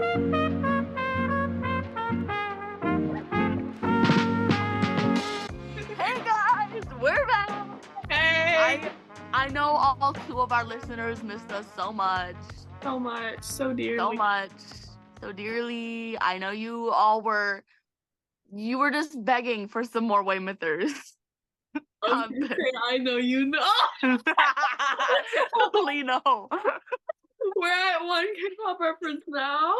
Hey guys, we're back. Hey! I know all two of our listeners missed us so much. So dearly. So dearly. I know you all were just begging for some more Weymouthers. I was gonna say, I know you know. Totally no. We're at one K-pop reference now.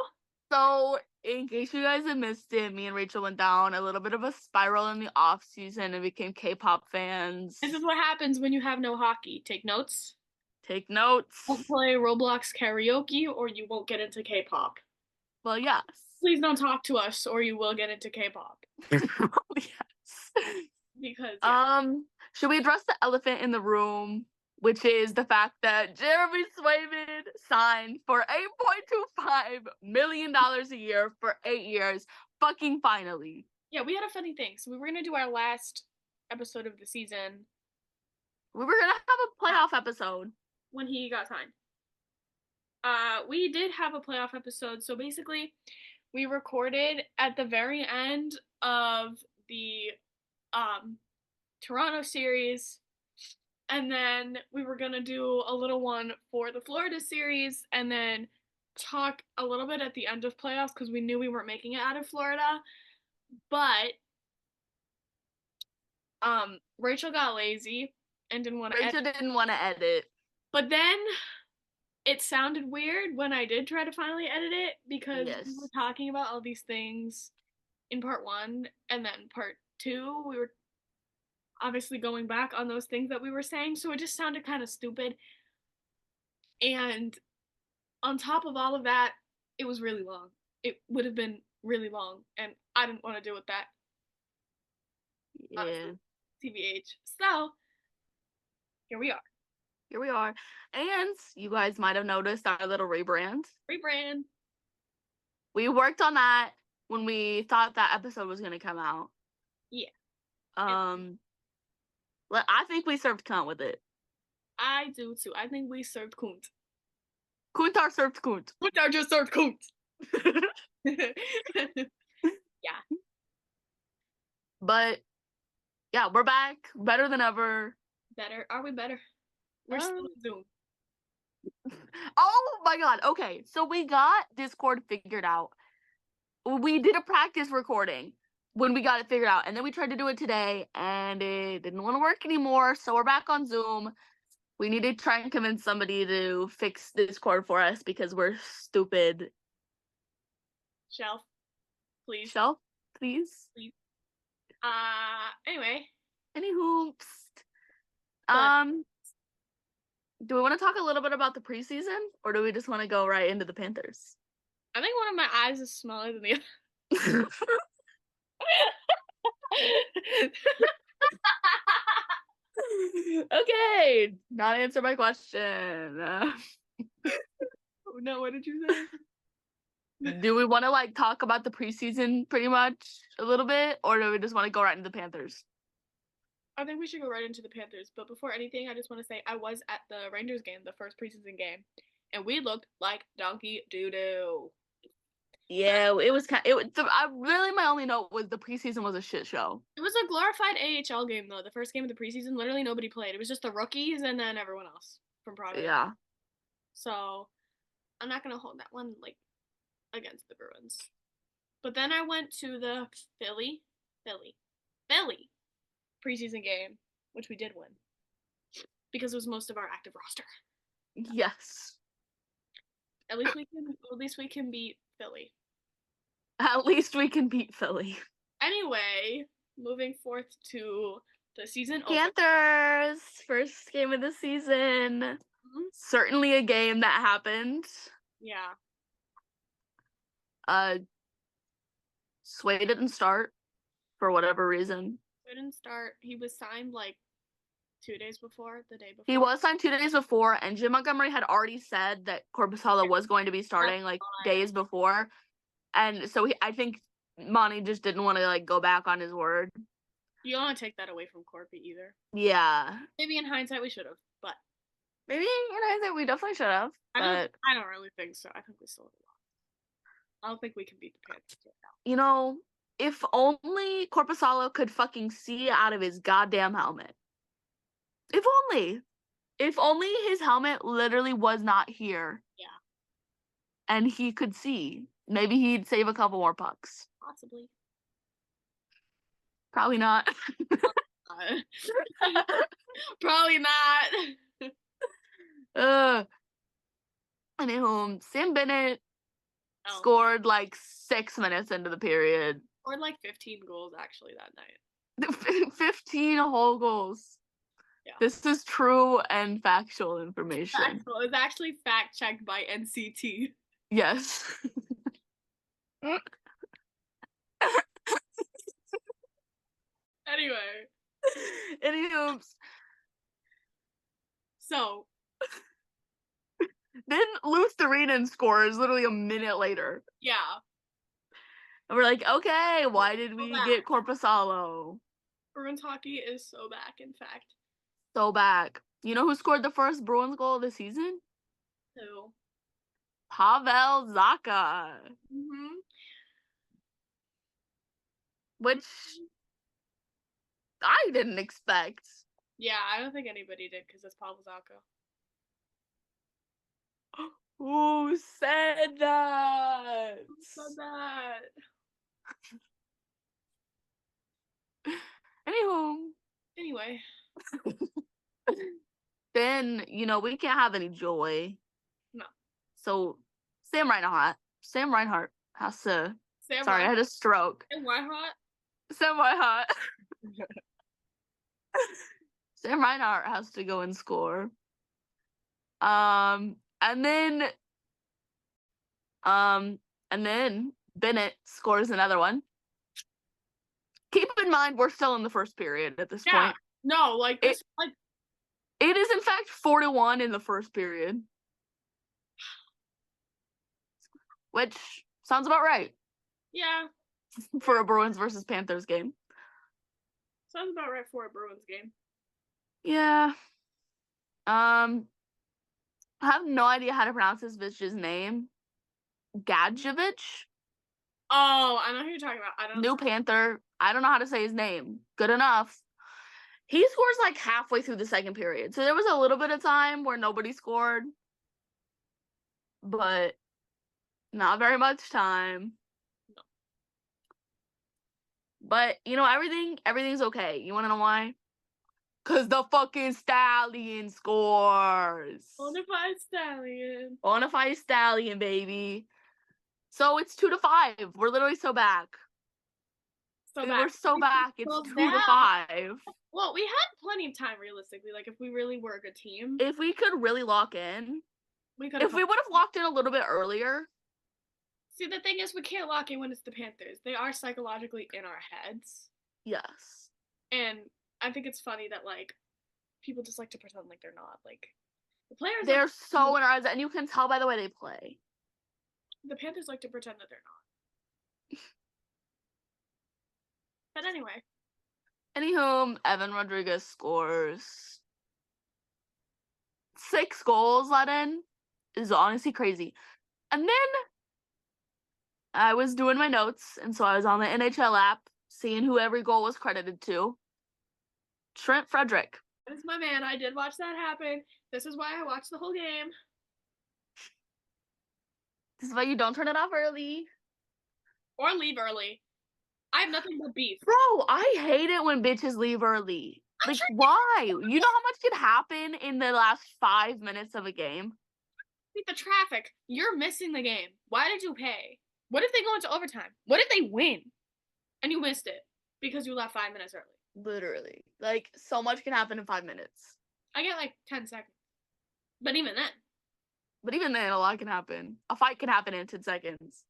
So, in case you guys have missed it, me and Rachel went down a little bit of a spiral in the off season and became K-pop fans. This is what happens when you have no hockey. Take notes. Take notes. Don't play Roblox karaoke or you won't get into K-pop. Well, yes. Please don't talk to us or you will get into K-pop. Yes. Because should we address the elephant in the room, which is the fact that Jeremy Swayman signed for $8.25 million a year for 8 years, fucking finally. Yeah, we had a funny thing. So we were gonna do our last episode of the season. We were gonna have a playoff episode when he got signed. We did have a playoff episode. So basically, we recorded at the very end of the Toronto series, and then we were gonna do a little one for the Florida series, and then talk a little bit at the end of playoffs because we knew we weren't making it out of Florida. But Rachel got lazy and didn't want to edit. Rachel didn't want to edit. But then it sounded weird when I did try to finally edit it because we were talking about all these things in part 1, and then part 2 we were obviously going back on those things that we were saying, so it just sounded kind of stupid. And on top of all of that, it was really long. It would have been really long, and I didn't want to deal with that. Yeah. TBH. So, here we are. And you guys might have noticed our little rebrand. We worked on that when we thought that episode was going to come out. Yeah. I think we served cunt with it. I do too. I think we served kunt. Kuntar served kunt. Kuntar just served kunt. Yeah. But, yeah, we're back. Better than ever. Better? Are we better? We're still on Zoom. Oh my god. Okay, so we got Discord figured out. We did a practice recording when we got it figured out, and then we tried to do it today, and it didn't want to work anymore, so we're back on Zoom. We need to try and convince somebody to fix Discord for us because we're stupid. Shelf, please. Shelf, please. Anyway. Any hoops. Do we want to talk a little bit about the preseason, or do we just want to go right into the Panthers? I think one of my eyes is smaller than the other. Okay, not answer my question. Oh no, what did you say? Do we want to talk about the preseason pretty much a little bit, or do we just want to go right into the Panthers? I think we should go right into the Panthers, but before anything, I just want to say I was at the Rangers game, the first preseason game, and we looked like donkey doo-doo. Yeah, it was my only note was the preseason was a shit show. It was a glorified AHL game, though. The first game of the preseason, literally nobody played. It was just the rookies and then everyone else from Providence. Yeah. So, I'm not going to hold that one, against the Bruins. But then I went to the Philly preseason game, which we did win. Because it was most of our active roster. Yes. At least we can beat Philly. At least we can beat Philly. Anyway, moving forth to the season Panthers, first game of the season. Mm-hmm. Certainly a game that happened. Yeah. Sway didn't start for whatever reason. Sway didn't start. He was signed 2 days before, the day before. He was signed 2 days before, and Jim Montgomery had already said that Korpisalo was going to be starting days before. And so I think Monty just didn't want to go back on his word. You don't want to take that away from Corpy either. Yeah. Maybe in hindsight we should have, but maybe in hindsight we definitely should have. I don't really think so. I think we still have I don't think we can beat the Panthers right now. You know, if only Korpisalo could fucking see out of his goddamn helmet. If only. If only his helmet literally was not here. Yeah. And he could see. Maybe he'd save a couple more pucks. Possibly. Probably not. Probably not. Anywho, Sam Bennett scored like 6 minutes into the period. Scored like 15 goals actually that night. 15 whole goals. Yeah. This is true and factual information. Factual. It was actually fact checked by NCT. Yes. Anywho. So. Then Lutheran scores literally a minute later. Yeah. And we're like, okay, why did we get Korpisalo? Bruins hockey is so back, in fact. So back. You know who scored the first Bruins goal of the season? Who? Pavel Zacha. Mm-hmm. Which I didn't expect. Yeah, I don't think anybody did because it's Pavel Zacha. Who said that? Who said that? Anyway. Then, you know, we can't have any joy. No. So, Sam Reinhart has to... Sorry, I had a stroke. Sam Reinhart? Sam Reinhart. Sam Reinhart has to go and score. And then Bennett scores another one. Keep in mind, we're still in the first period at this point. No, like this, it is in fact 4-1 in the first period, which sounds about right. Yeah. For a Bruins versus Panthers game. Sounds about right for a Bruins game. Yeah. I have no idea how to pronounce this bitch's name. Gadjevich? Oh, I know who you're talking about. I don't know. New Panther. I don't know how to say his name. Good enough. He scores like halfway through the second period. So there was a little bit of time where nobody scored. But not very much time. No. But, you know, everything's okay. You want to know why? Because the fucking Stallion scores. Bonafide Stallion. Bonafide Stallion, baby. So it's 2-5. We're literally so back. We're so back. It's 2-5. Well, we had plenty of time, realistically. Like, if we really were a good team. If we could really lock in. If we would have locked in a little bit earlier. See, the thing is, we can't lock in when it's the Panthers. They are psychologically in our heads. Yes. And I think it's funny that, like, people just like to pretend like they're not. Like, the players... They're so in our heads, and you can tell by the way they play. The Panthers like to pretend that they're not. But anyway. Anywho, Evan Rodriguez scores 6 goals let in. Is honestly crazy. And then I was doing my notes, and so I was on the NHL app, seeing who every goal was credited to. Trent Frederick. That is my man. I did watch that happen. This is why I watched the whole game. This is why you don't turn it off early. Or leave early. I have nothing but beef. Bro, I hate it when bitches leave early. Like, why? You know how much could happen in the last 5 minutes of a game? Beat the traffic. You're missing the game. Why did you pay? What if they go into overtime? What if they win? And you missed it because you left 5 minutes early. Literally. Like, so much can happen in 5 minutes. I get like 10 seconds. But even then, a lot can happen. A fight can happen in 10 seconds.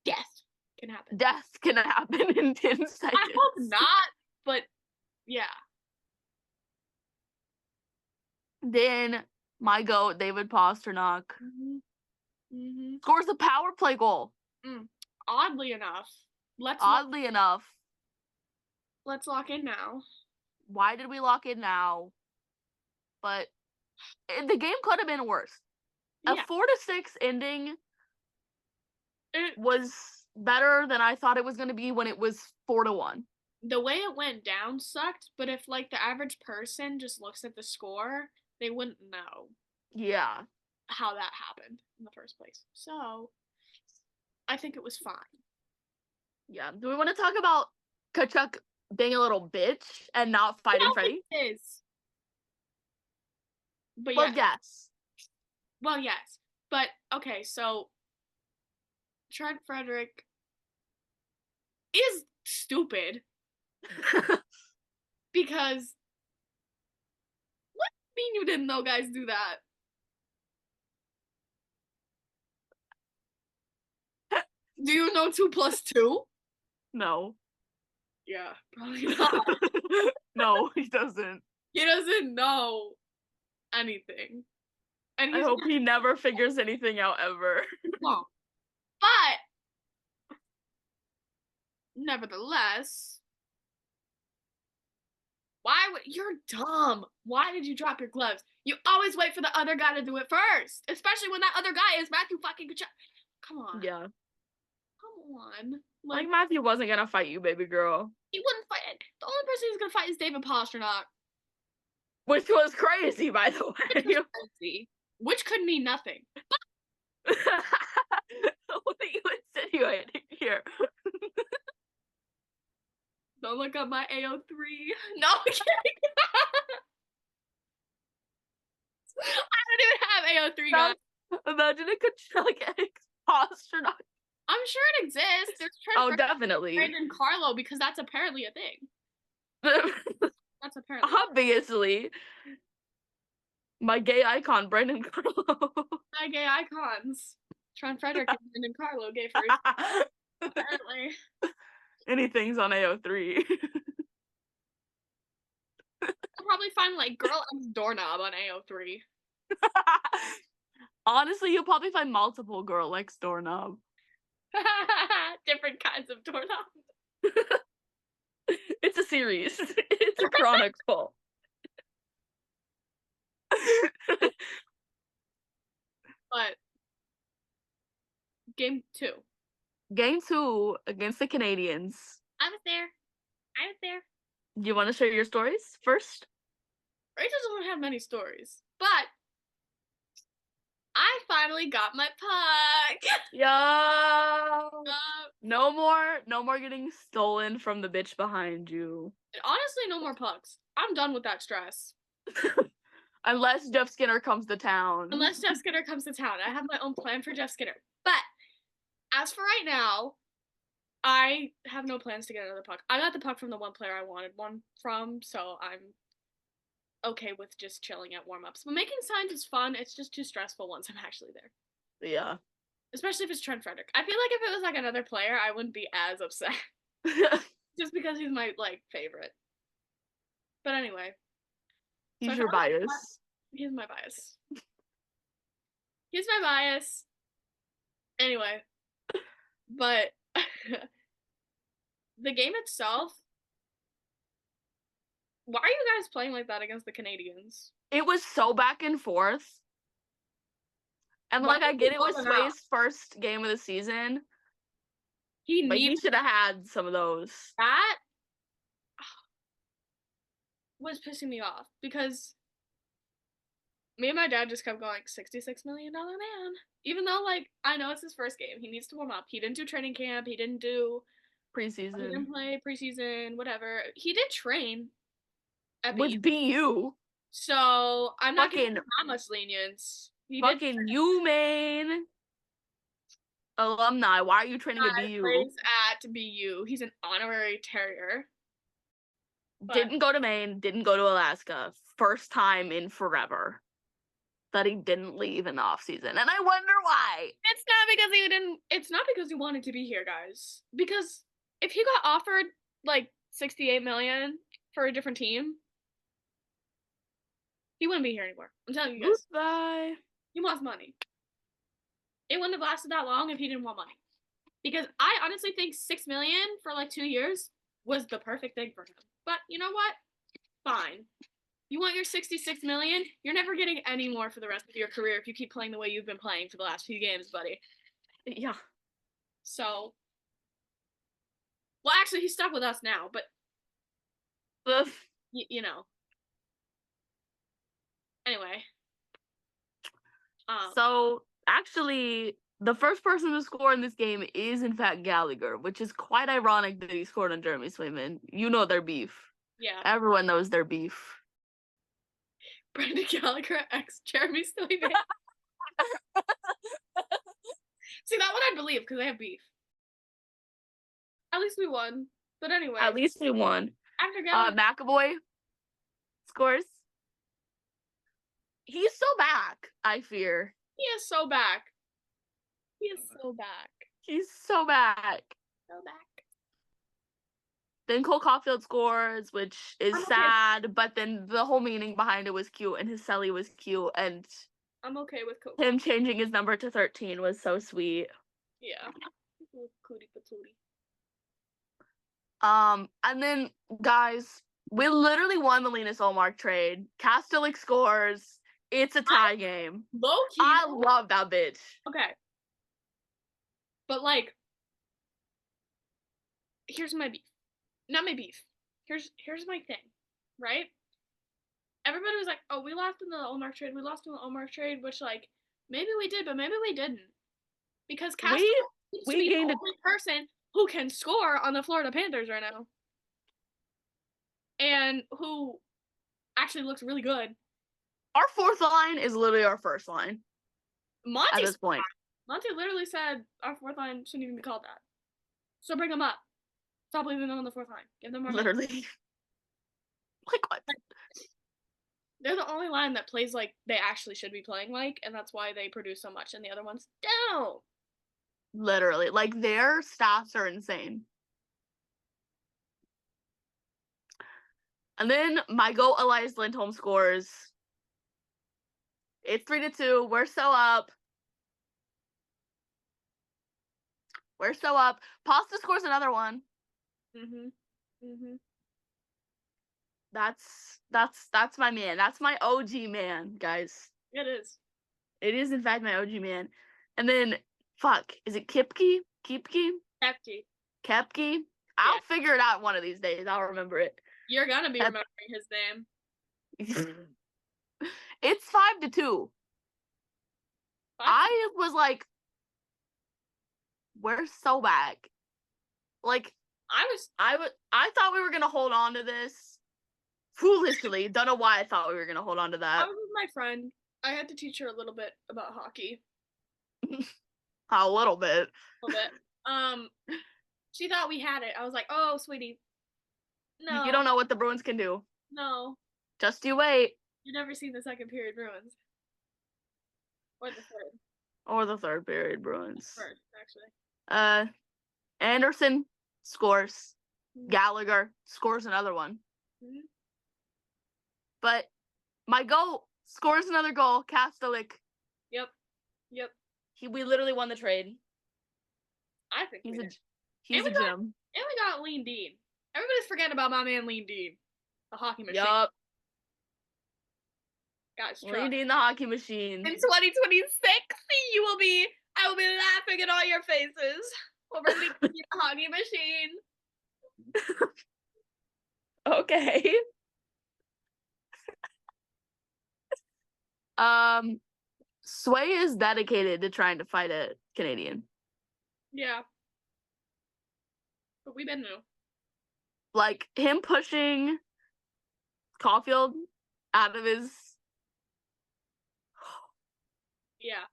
Death can happen. Death can happen in 10 seconds. I hope not, but yeah. Then my goat, David Pastrnak, scores a power play goal. Oddly enough. Let's lock in now. Why did we lock in now? But the game could have been worse. Yeah. A 4-6 ending was better than I thought it was going to be when it was 4-1. The way it went down sucked, but if like the average person just looks at the score, they wouldn't know. Yeah. How that happened in the first place. So, I think it was fine. Yeah. Do we want to talk about Kachuk being a little bitch and not fighting Freddy? It is. But well, yeah. Yes. Well, yes. But, okay, so Trent Frederick is stupid. Because what do you mean you didn't know guys do that? Do you know 2 plus 2? No. Yeah, probably not. No, he doesn't. He doesn't know anything. And I hope he never figures anything out ever. No. But nevertheless, you're dumb. Why did you drop your gloves? You always wait for the other guy to do it first, especially when that other guy is Matthew fucking Kachuk. Come on. Yeah. Come on. Like Matthew wasn't gonna fight you, baby girl. He wouldn't fight it. The only person he's gonna fight is David Pasternak. Which was crazy, by the way. Which could mean nothing. What are you insinuating here? Don't look up my AO3. No, I'm kidding. I don't even have AO3, guys. Imagine a Kachuk Pasternak. I'm sure it exists. There's definitely. Brandon Carlo, because that's apparently a thing. That's apparently. Obviously. My gay icon, Brandon Carlo. My gay icons. Trent Frederick and Brandon Carlo gay first. Apparently. Anything's on AO3. I'll probably find like Girl X Doorknob on AO3. Honestly, you'll probably find multiple Girl X Doorknob. Different kinds of doorknobs. It's a series. It's a chronicle. But game 2. Game 2 against the Canadians. I was there. Do you want to share your stories first? Rachel doesn't have many stories, but I finally got my puck. Yeah. No more getting stolen from the bitch behind you. And honestly, no more pucks. I'm done with that stress. Unless Jeff Skinner comes to town. I have my own plan for Jeff Skinner. But as for right now, I have no plans to get another puck. I got the puck from the one player I wanted one from, so I'm okay with just chilling at warm-ups. But making signs is fun. It's just too stressful once I'm actually there. Yeah. Especially if it's Trent Frederick. I feel like if it was like another player, I wouldn't be as upset. Just because he's my favorite. But anyway. He's your bias. He's my bias. He's my bias. Anyway. But the game itself, why are you guys playing like that against the Canadians? It was so back and forth. And I get it was Sway's first game of the season. He should have had some of those. That was pissing me off because me and my dad just kept going, $66 million man. Even though, I know it's his first game. He needs to warm up. He didn't do training camp. He didn't do preseason. He didn't play preseason, whatever. He did train at with BU. So, I'm not giving him that much lenience. Fucking UMaine alumni. Why are you training at BU? Plays at BU. He's an honorary Terrier. Didn't go to Maine. Didn't go to Alaska. First time in forever that he didn't leave in the off season, and I wonder why. It's not because he wanted to be here, guys. Because if he got offered $68 million for a different team, he wouldn't be here anymore. I'm telling you guys. Goodbye. He wants money. It wouldn't have lasted that long if he didn't want money. Because I honestly think $6 million for 2 years was the perfect thing for him. But you know what? Fine. You want your $66 million? You're never getting any more for the rest of your career if you keep playing the way you've been playing for the last few games, buddy. Yeah. So, well, actually, he's stuck with us now, but you know. Anyway. So actually, the first person to score in this game is in fact Gallagher, which is quite ironic that he scored on Jeremy Swayman. You know their beef. Yeah. Everyone knows their beef. Brendan Gallagher x Jeremy Swayman. See, that one I believe because they have beef. At least we won. But anyway. At least we won. After Gallagher, McAvoy scores. He's so back, I fear. He is so back. He is so back. He's so back. So back. Then Cole Caulfield scores, which is sad, but then the whole meaning behind it was cute, and his celly was cute, and I'm okay with Cole. Him changing his number to 13 was so sweet. Yeah. Cootie patootie. And then, guys, we literally won the Linus Olmark trade. Kastelic scores. It's a tie game. Low key. I love that bitch. Okay. But, like, here's my beef. Not my beef. Here's my thing, right? Everybody was like, oh, we lost in the Olmark trade, which, like, maybe we did, but maybe we didn't. Because Kastelic seems to be the only person who can score on the Florida Panthers right now. And who actually looks really good. Our fourth line is literally our first line. Monty at this point. Monty literally said our fourth line shouldn't even be called that. So bring them up. Stop leaving them on the fourth line. Give them more. Literally. Like what? They're the only line that plays like they actually should be playing like, and that's why they produce so much, and the other ones don't. Literally. Like, their stats are insane. And then my goat Elias Lindholm scores. It's 3-2. We're so up. Pasta scores another one. That's my man. That's my OG man, guys. It is. It is in fact my OG man. And then fuck, is it Kipke? Kepke? I'll figure it out one of these days. I'll remember it. You're gonna be remembering his name. It's 5-2. I was like, we're so back. Like, I thought we were gonna hold on to this. Foolishly. Don't know why I thought we were gonna hold on to that. I was with my friend. I had to teach her a little bit about hockey. A little bit. She thought we had it. I was like, oh, sweetie. No. You don't know what the Bruins can do. No. Just you wait. You've never seen the second period Bruins. Or the third. Or the third period Bruins. First, actually. Anderson scores. Gallagher scores another one. But my goal scores another goal. Kastelic. Yep. We literally won the trade. I think he's a gem. And we got Lean Dean. Everybody's forgetting about my man Lean Dean. The hockey machine. Yup. Guys, Lean Dean, the hockey machine. In 2026, I will be laughing at all your faces over Lean Dean, the hockey machine. Okay. Sway is dedicated to trying to fight a Canadian. Yeah. But we've been new. Like, him pushing Caulfield out of his... Yeah.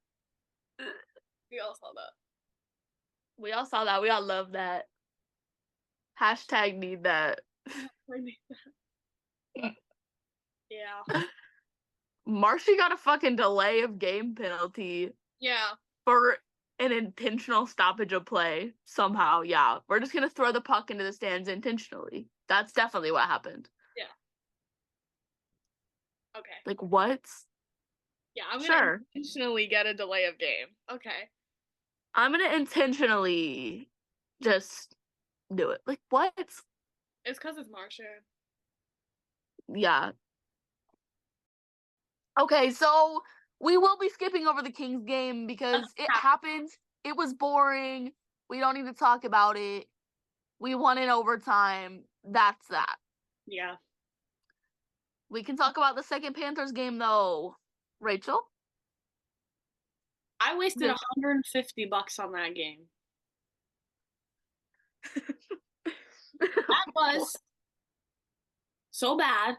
We all saw that. We all love that. Hashtag need that. We need that. Yeah. Marshy got a fucking delay of game penalty. Yeah. For an intentional stoppage of play somehow. Yeah. We're just going to throw the puck into the stands intentionally. That's definitely what happened. Yeah. Okay. Like, what? Yeah, I'm going to intentionally get a delay of game. Okay. I'm going to intentionally just do it. Like, what? It's because it's Marsha. Yeah. Okay, so we will be skipping over the Kings game because it happened. It was boring. We don't need to talk about it. We won in overtime. That's that. Yeah. We can talk about the second Panthers game though. Rachel? I wasted $150 on that game. That was so bad.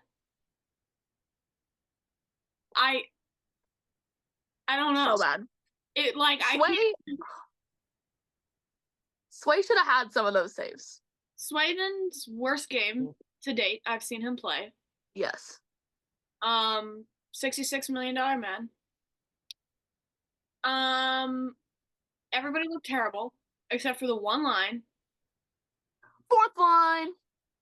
I don't know. So bad. It like Sway should have had some of those saves. Swayden's worst game to date. I've seen him play. Yes. $66 million man. Everybody looked terrible except for the one line. Fourth line.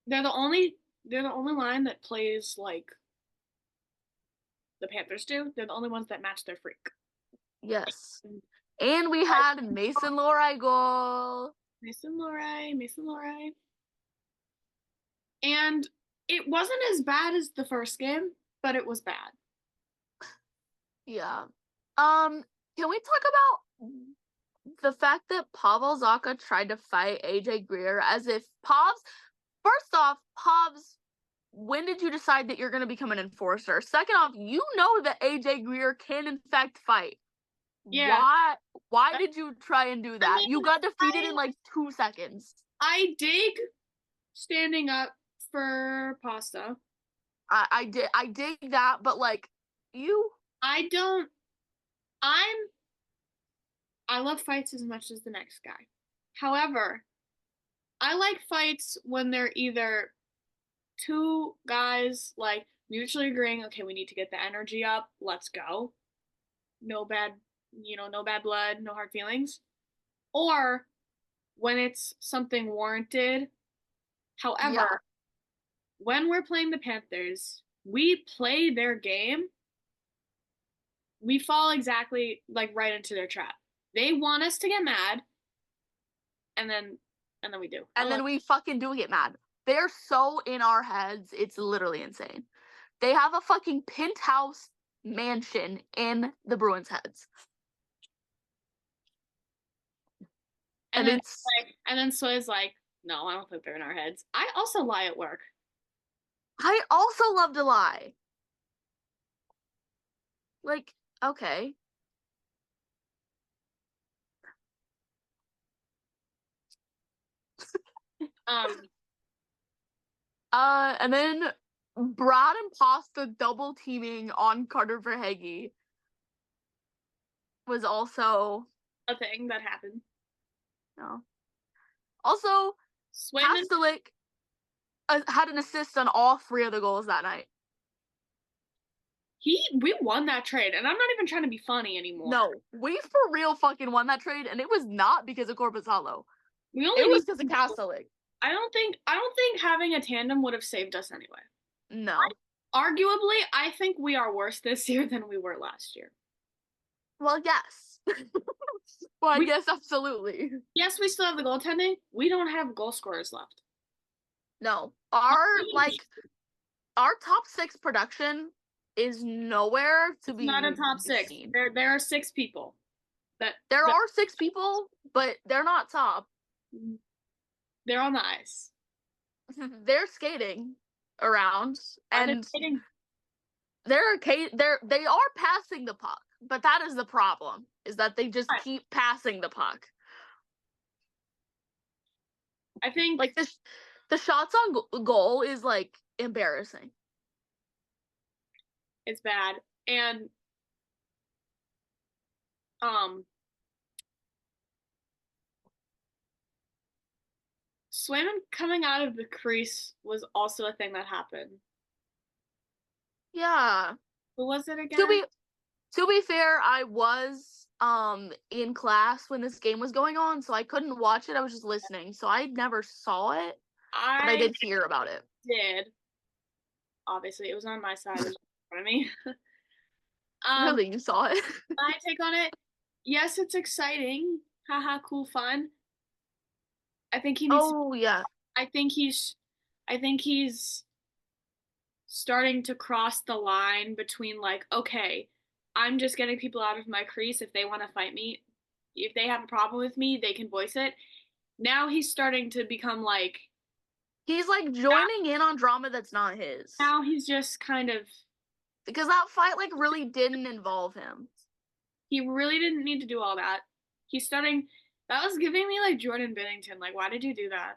They're the only line that plays like the Panthers do. They're the only ones that match their freak. Yes. And we had Mason Lohrei goal. Mason Lohrei. And it wasn't as bad as the first game, but it was bad. Yeah. Can we talk about the fact that Pavel Zacha tried to fight AJ Greer as if first off, Pavs, when did you decide that you're going to become an enforcer? Second off, you know that AJ Greer can in fact fight. Yeah. Why did you try and do that? I mean, you got defeated in like 2 seconds. I dig standing up for pasta. I dig that, but like I love fights as much as the next guy. However, I like fights when they're either two guys like mutually agreeing, okay, we need to get the energy up, let's go. No bad blood, no hard feelings. Or when it's something warranted. However, when we're playing the Panthers, we play their game. We fall exactly like right into their trap. They want us to get mad, and then we do. And then we fucking do get mad. They're so in our heads, it's literally insane. They have a fucking penthouse mansion in the Bruins' heads. And then Sway's like, no, I don't think they're in our heads. I also lie at work. I also love to lie. Like, okay. And then Brad and Pasta double teaming on Carter Verhaeghe was also a thing that happened. No. Also, Kastelic had an assist on all 3 of the goals that night. We won that trade, and I'm not even trying to be funny anymore. No, we for real fucking won that trade, and it was not because of Korpisalo. It was because of Kastelic. I don't think having a tandem would have saved us anyway. No. Arguably, I think we are worse this year than we were last year. Well, yes. Well, yes, absolutely. Yes, we still have the goaltending. We don't have goal scorers left. No. Our top 6 production is nowhere to be. Not a top 6. There are 6 people. There are 6 people, but they're not top. They're on the ice. They're skating around, and they are passing the puck, but that is the problem, is that they just keep passing the puck. I think like the shots on goal is like embarrassing. It's bad. And Swayman coming out of the crease was also a thing that happened. Yeah. Who was it again? To be fair, I was in class when this game was going on, so I couldn't watch it. I was just listening, so I never saw it. But I did hear about it. Obviously, it was on my side. It was in front of me. Really, you saw it? My take on it. Yes, it's exciting. Haha, cool, fun. I think he needs. Oh yeah. I think he's starting to cross the line between like, okay, I'm just getting people out of my crease if they want to fight me. if they have a problem with me, they can voice it. Now he's starting to become like he's like joining in on drama that's not his. Now he's just kind of because that fight like really didn't involve him. He really didn't need to do all that. He's starting. That was giving me like Jordan Bennington. Like, why did you do that?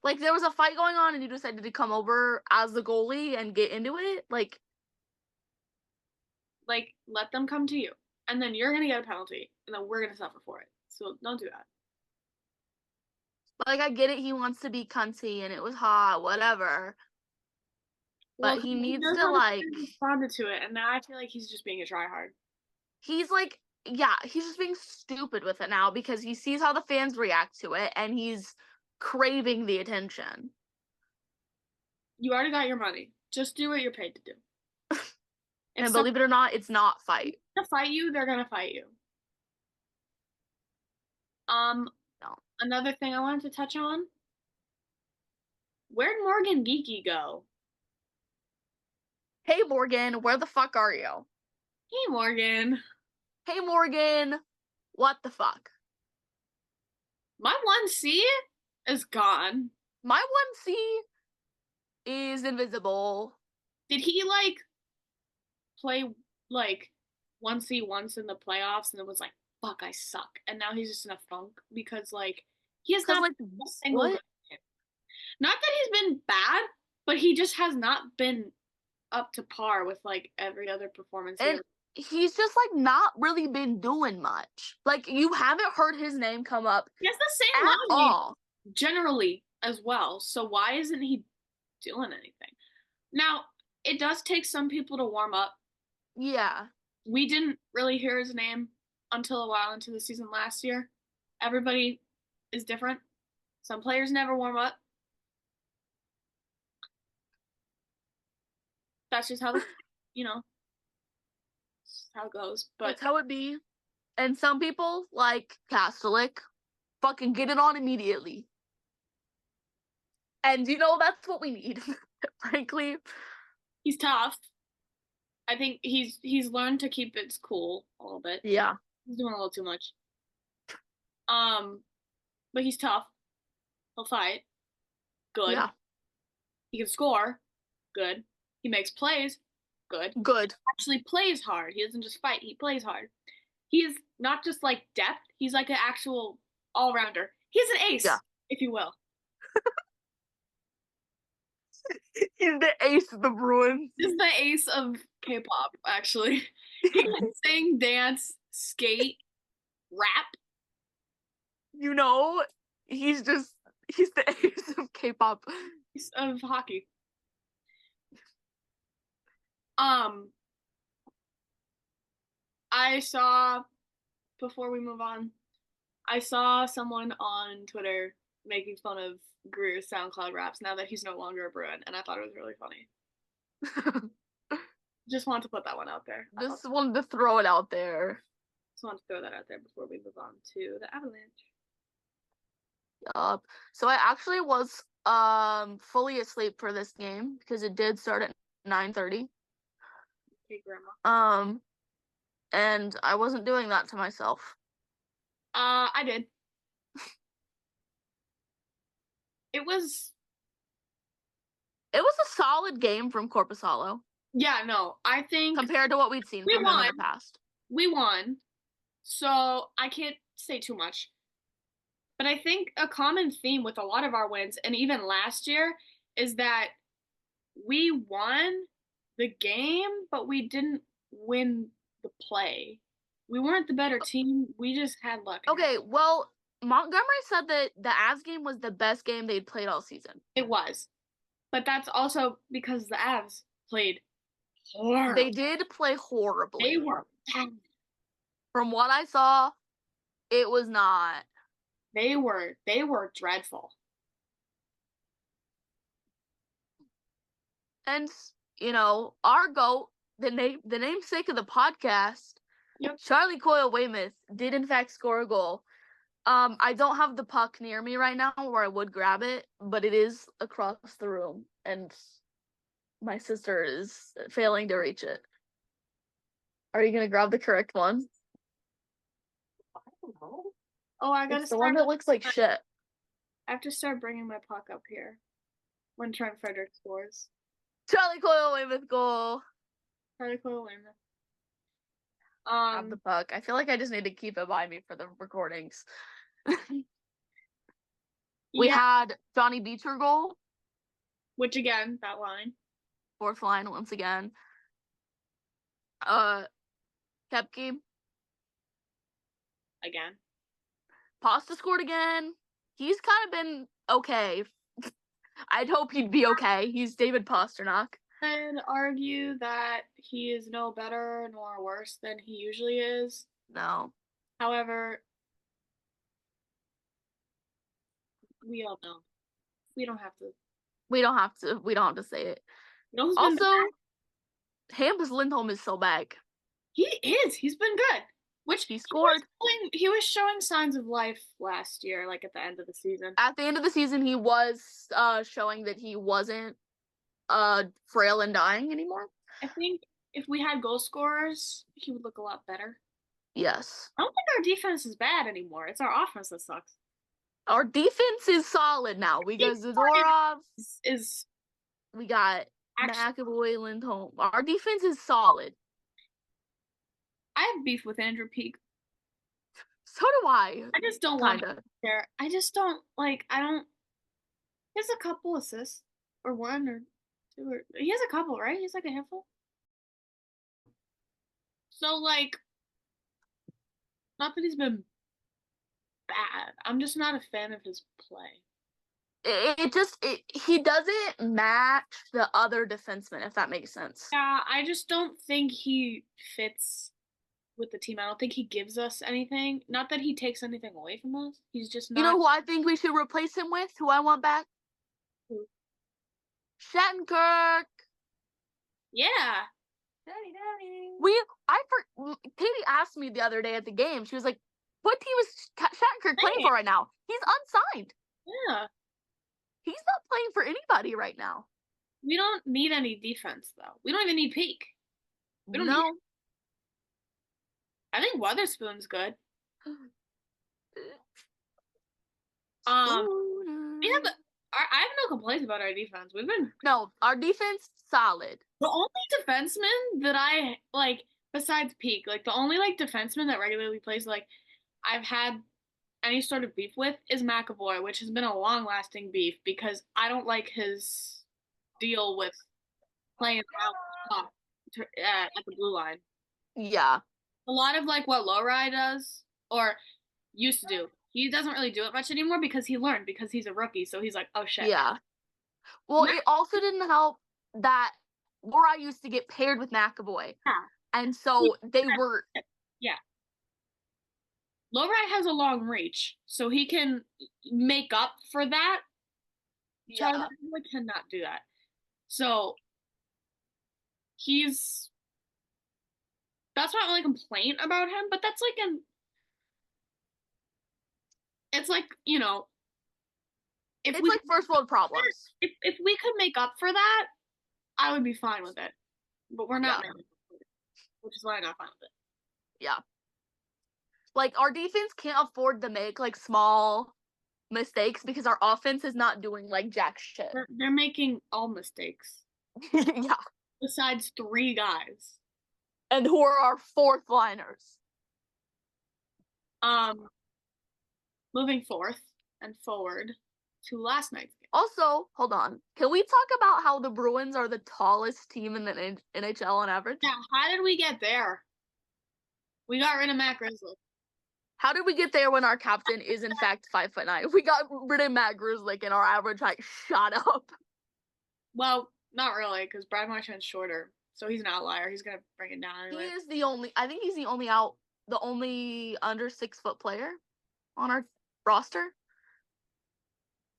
Like there was a fight going on and you decided to come over as the goalie and get into it. Like let them come to you, and then you're gonna get a penalty, and then we're gonna suffer for it. So don't do that. Like I get it, he wants to be cunty and it was hot, whatever. Well, But he needs does to like responded to it, and now I feel like he's just being a tryhard. He's like, yeah, he's just being stupid with it now because he sees how the fans react to it and he's craving the attention. You already got your money. Just do what you're paid to do. And believe it or not, it's not fight. To fight you, they're gonna fight you. No. Another thing I wanted to touch on. Where'd Morgan Geeky go? Hey Morgan, where the fuck are you? Hey Morgan. Hey Morgan, what the fuck? My 1C is gone. My 1C is invisible. Did he like play like 1C once in the playoffs and it was like, fuck, I suck. And now he's just in a funk because like he has not like a single good game. Not that he's been bad, but he just has not been up to par with like every other performance. And he's just like not really been doing much. Like you haven't heard his name come up. He has the same at all generally as well. So why isn't he doing anything? Now, it does take some people to warm up. Yeah. We didn't really hear his name until a while into the season last year. Everybody is different. Some players never warm up. That's just how how it goes. But that's how it be. And some people, like Kastelic, fucking get it on immediately. And that's what we need, frankly. He's tough. I think he's learned to keep it cool a little bit. Yeah. He's doing a little too much. But he's tough. He'll fight. Good. Yeah. He can score. Good. He makes plays. Good. Good. Actually plays hard. He doesn't just fight. He plays hard. He's not just like depth. He's like an actual all-rounder. He's an ace, if you will. He's the ace of the Bruins. He's the ace of K-pop, actually. He can sing, dance, skate, rap. He's the ace of K-pop. Of hockey. I saw, before we move on, I saw someone on Twitter making fun of Greer's SoundCloud raps now that he's no longer a Bruin, and I thought it was really funny. Just wanted to put that one out there. Just wanted to throw it out there. Just wanted to throw that out there before we move on to the Avalanche. Yup. So I actually was fully asleep for this game because it did start at 9:30. Okay, Grandma. And I wasn't doing that to myself. I did. It was a solid game from Korpisalo. Yeah, no, I think compared to what we'd seen from them in the past. We won, so I can't say too much. But I think a common theme with a lot of our wins, and even last year, is that we won the game, but we didn't win the play. We weren't the better team. We just had luck. Okay, well, Montgomery said that the Avs game was the best game they'd played all season. It was. But that's also because the Avs played horrible. They did play horribly. They were bad. From what I saw, it was not. They were dreadful. And, our GOAT, the namesake of the podcast, yep. Charlie Coyle Weymouth, did in fact score a goal. I don't have the puck near me right now where I would grab it, but it is across the room, and my sister is failing to reach it. Are you going to grab the correct one? Oh, I gotta It's the one that looks like shit. I have to start bringing my puck up here when Trent Frederick scores. Charlie Coyle, Weymouth goal. Charlie Coyle, Weymouth. Have the puck. I feel like I just need to keep it by me for the recordings. We had Johnny Beecher goal. Which again, that line. Fourth line once again. Kepke. Again. Pasta scored again. He's kind of been okay. I'd hope he'd be okay. He's David Pastrnak. I'd argue that he is no better nor worse than he usually is. No. However, we all know. We don't have to. We don't have to say it. You know also, Hampus Lindholm is so back. He is. He's been good. Which he scored. He was showing signs of life last year, like at the end of the season. At the end of the season, he was showing that he wasn't frail and dying anymore. I think if we had goal scorers, he would look a lot better. Yes. I don't think our defense is bad anymore. It's our offense that sucks. Our defense is solid now because Zadorov is. We got McAvoy, Lindholm. Our defense is solid. I have beef with Andrew Peak. So do I. I just don't want him there. I just don't like. I don't. He has a couple assists, or one, or two, or he has a couple, right? He's like a handful. So like, not that he's been bad. I'm just not a fan of his play. He doesn't match the other defensemen, if that makes sense. Yeah, I just don't think he fits with the team. I don't think he gives us anything. Not that he takes anything away from us. He's just not. You know who I think we should replace him with? Who I want back? Who? Shattenkirk. Yeah. Daddy. Katie asked me the other day at the game. She was like, "What team is Shattenkirk playing for right now? He's unsigned." Yeah. He's not playing for anybody right now. We don't need any defense, though. We don't even need Peak. We don't need. I think Weatherspoon's good. I have no complaints about our defense. Our defense solid. The only defenseman that I like besides Peak, like the only like defenseman that regularly plays like I've had any sort of beef with is McAvoy, which has been a long-lasting beef because I don't like his deal with playing out at the blue line. Yeah. A lot of like what Lowry does or used to do. He doesn't really do it much anymore because he learned because he's a rookie. So he's like, oh shit. Yeah. Well, it also didn't help that Lowry used to get paired with McAvoy. Yeah. And so they were. Yeah. Lowry has a long reach, so he can make up for that. Yeah. Charlie cannot do that. So that's my only complaint about him, but that's like it's like, you know, it's like first world problems. If we could make up for that, I would be fine with it. But we're not, which is why I'm not fine with it. Yeah. Like, our defense can't afford to make, like, small mistakes because our offense is not doing, like, jack shit. They're making all mistakes. Yeah. Besides 3 guys. And who are our fourth liners. Moving forward to last night's game. Also, hold on. Can we talk about how the Bruins are the tallest team in the NHL on average? Yeah, how did we get there? We got rid of Matt Grizzly. How did we get there when our captain is in fact 5'9"? We got rid of Matt Grizzlick and our average height shot up. Well, not really, because Brad Marchand's shorter, so he's an outlier. He's gonna bring it down anyway. He is I think he's the only under 6 foot player on our roster.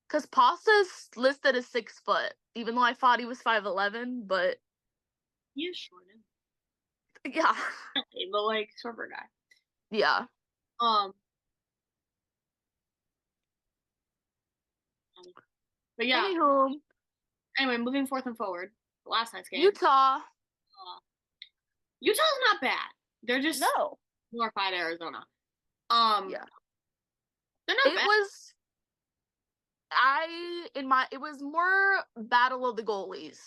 Because Pasta's listed as 6 foot, even though I thought he was 5'11", but he is short. Yeah. But like shorter guy. Yeah. But yeah. Anyway, moving forth and forward. Last night's game. Utah's not bad. They're just glorified Arizona. Yeah. They're not bad. It was more battle of the goalies.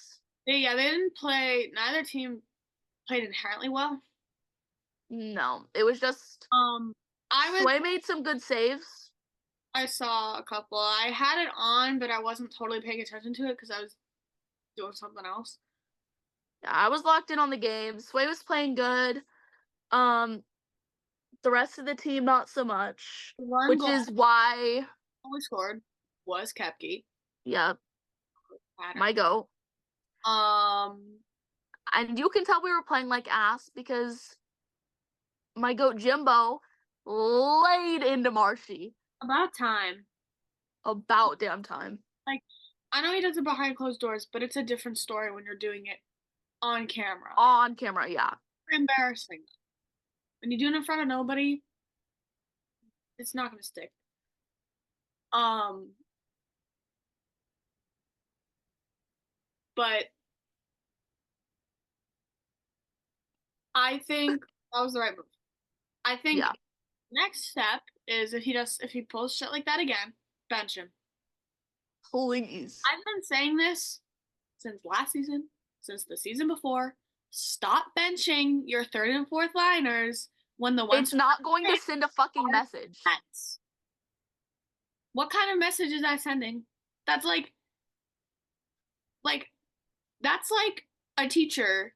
They didn't play, neither team played inherently well. No, it was just Sway made some good saves. I saw a couple. I had it on, but I wasn't totally paying attention to it because I was doing something else. Yeah, I was locked in on the game. Sway was playing good. The rest of the team not so much. One Which goal is why we scored was Kepke. Yeah. My goat. And you can tell we were playing like ass because my goat Jimbo laid into Marshy. About time. About damn time. Like, I know he does it behind closed doors, but it's a different story when you're doing it on camera. On camera, yeah. Embarrassing. When you do it in front of nobody, it's not gonna stick. But I think that was the right move. I think next step is if he pulls shit like that again, bench him. Please. I've been saying this since last season, since the season before. Stop benching your third and fourth liners when the ones it's not going to send a fucking message. What kind of message is that sending? That's like that's like a teacher